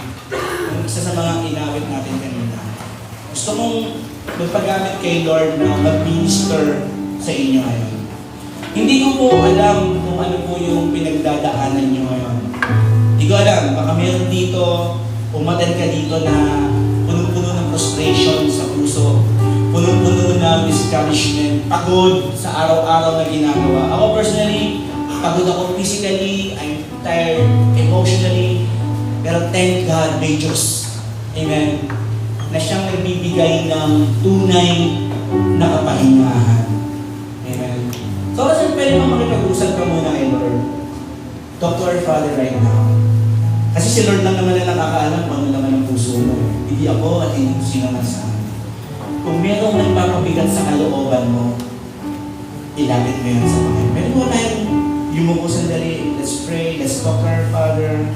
[SPEAKER 1] Isa sa mga inawit natin kanina. Gusto mong magpagamit kay Lord na mag-minister sa inyo ngayon. Hindi ko po alam kung ano po yung pinagdadaanan nyo ngayon. Hindi ko alam, baka meron dito, umaten ka dito na punong-puno ng frustration sa puso, punong-puno ng discouragement, pagod sa araw-araw na ginagawa. Ako personally, pagod ako physically, I'm tired emotionally, pero thank God, may Diyos. Amen. Na siyang nagbibigay ng tunay na kapahingahan. Amen. So, kasi pwede mo makipag-usap ka muna kay Lord. Talk to our Father right now. Kasi si Lord lang naman na nakakaalam kung ano naman ang puso mo. Hindi ako at hindi ko sino man sa akin. Kung merong nagpapabigat sa kalooban mo, ilapit mo yan sa Panginoon. Pwede mo tayong yumuko sandali. Let's pray. Let's talk to our Father.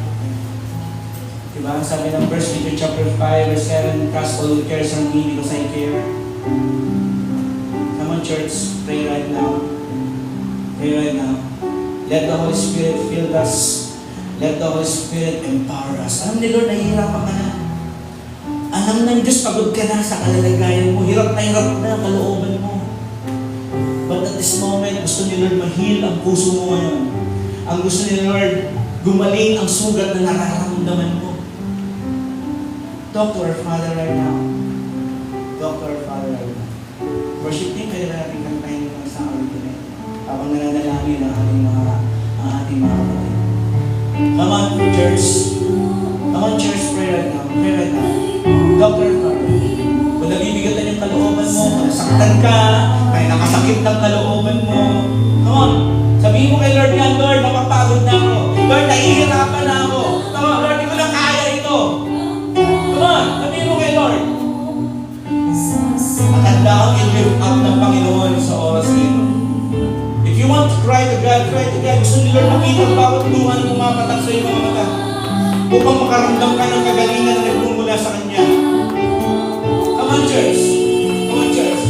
[SPEAKER 1] Diba? Sabi ng 1 Peter chapter 5, verse 7, cast all your cares on me because I care. Come on, church, pray right now. Pray right now. Let the Holy Spirit fill us. Let the Holy Spirit empower us. Alam ni Lord, nahihirapan ka na. Alam ng Diyos, pagod ka na sa kalalagayan mo. Hirap na ang kalooban mo. But at this moment, gusto ni Lord ma-heal ang puso mo ngayon. Ang gusto ni Lord, gumaling ang sugat na nararamdaman mo. Talk to our Father right now. Talk to our Father right now. Worship Him, kaya natin kantahin ng sa akin. Habang nananalangin ang ating mga kapatid. Come on, church. Come on, church, pray right now. Pray right now. Talk to our Father. Kung nabibigatan yung kalooban mo, kung nasaktan ka, kaya nakasakit ng kalooban mo, come on. Sabihin mo kay Lord yan, Lord, napapagod na ako. Lord, nahihirapan na ako. Come on, Lord, di ko na kaya ito. Come on, sabihin mo kay Lord. Matanda kang i-lift up ng Panginoon sa oras nito. If you want to cry to God, cry to God. Gusto ni Lord makita ang bawat luha na pumapatak sa iyong mga mata. Upang makaramdam ka ng kagalingan na nagmumula sa Kanya. Come on, church. Come on, church.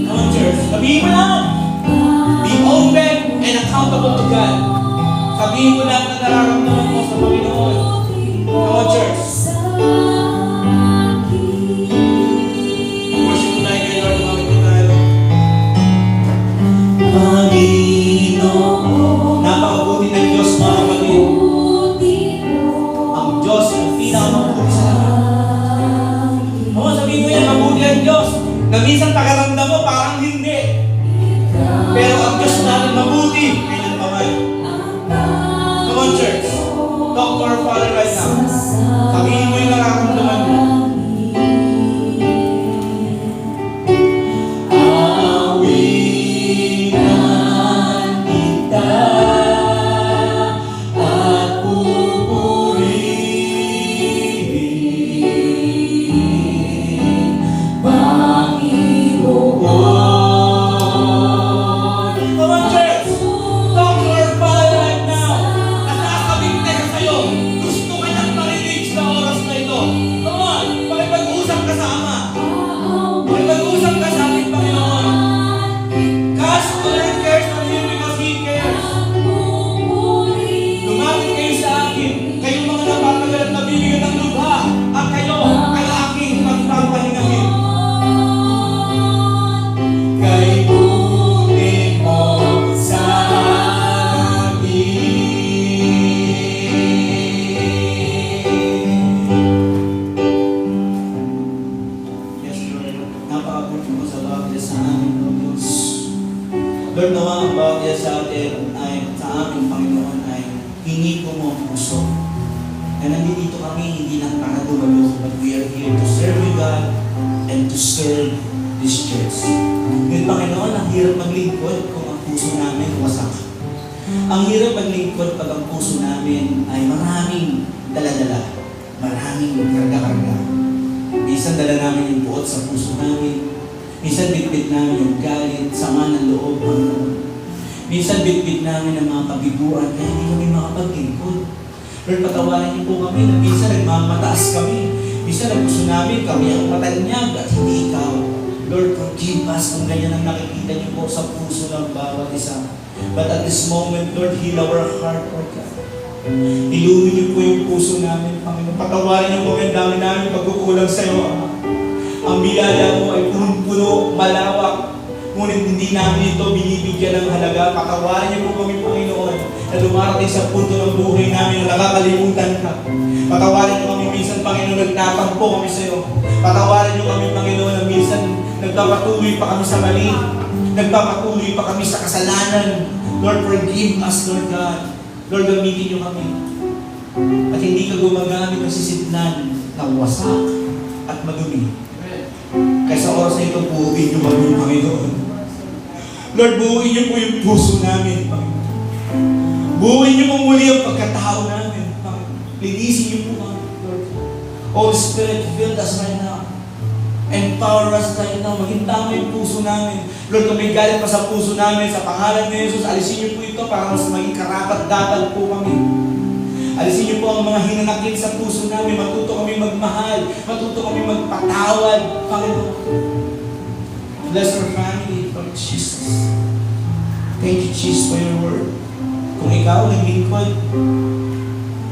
[SPEAKER 1] Come on, church. Sabihin mo lang. Be open and accountable to God. Sabihin mo lang na nararamdaman mo sa Panginoon. Come on, church. Worship mo tayo kay Lord. Panginoon tayo. Panginoon. Napakabuti ng Diyos, mga kapatid. Ang Diyos ang pinakamabuti sa lahat. Oo, sabihin mo yan, mabuti ang Diyos. Na minsan pakaramdam mo, parang hindi. Pero ang Diyos natin mabuti. Kailan pa man. Come on, church. Talk to our Father right now. Sabihin mo yung nararamdaman mo. Lord, nawa ang bawat sa atin ay sa aming Panginoon ay hingi ko mo ang puso. Na nandito kami hindi lang para dumalo, but we are here to serve you, God, and to serve this church. Ngayon, Panginoon, ang hirap maglingkod kung ang puso namin wasak. Ang hirap maglingkod pag ang puso namin ay maraming dala-dala, maraming karga-karga. Minsan dala namin yung buot sa puso namin. Minsan bitbit namin yung galit, sama ng loob, Panginoon. Minsan bitbit namin ang mga kabiguan kaya hindi kami makapaglingkod. Lord, patawarin niyo po kami na minsan nagmamataas kami. Minsan ang gusto namin, kami ang matanyag at hindi ikaw. Lord, forgive us kung ganyan ang nakikita niyo po sa puso ng bawat isa. But at this moment, Lord, heal our heart, Lord God. Ilumin niyo po yung puso namin, Panginoon. Patawarin niyo po ang dami namin pagkukulang sa iyo, Ama. Ang biyaya mo ay punong-puno, malawak. Ngunit hindi namin ito binibigyan ng halaga. Patawarin niyo po kami, Panginoon, na dumarating sa punto ng buhay namin na nakakalimutan ka. Patawarin niyo kami minsan, Panginoon, nagtatampo kami sa iyo. Patawarin niyo kami, Panginoon, na minsan nagpapatuloy pa kami sa mali. Nagpapatuloy pa kami sa kasalanan. Lord, forgive us, Lord God. Lord, gamitin niyo kami. At hindi ka gumagamit ng sisidlan na wasak at madumi. Kaya sa oras na ito, buuin niyo kami, Panginoon. Lord, buuin niyo po yung puso namin, Panginoon. Buuin niyo po muli ang pagkatao namin, Panginoon. Linisin niyo po kami, Lord. Holy Spirit, fill us right now. Empower us right now. Maging tama yung puso namin. Lord, kung may galit pa sa puso namin, sa pangalan ni Jesus, alisin niyo po ito para mas maging karapat-dapat po kami. Alisin niyo po ang mga hinanakit sa puso namin. Matuto kami magmahal. Matuto kami magpatawad. Panginoon. Bless our family, Lord Jesus. Thank you, Jesus, for your word. Kung ikaw ang lingkod,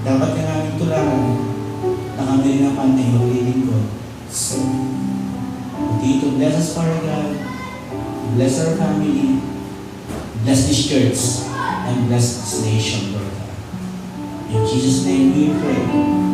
[SPEAKER 1] dapat ka namin tularan na kami rin naman ay maglilingkod. So, dito, bless us, Father God. Bless our family. Bless this church. And bless this nation, Lord God. In Jesus' name we pray.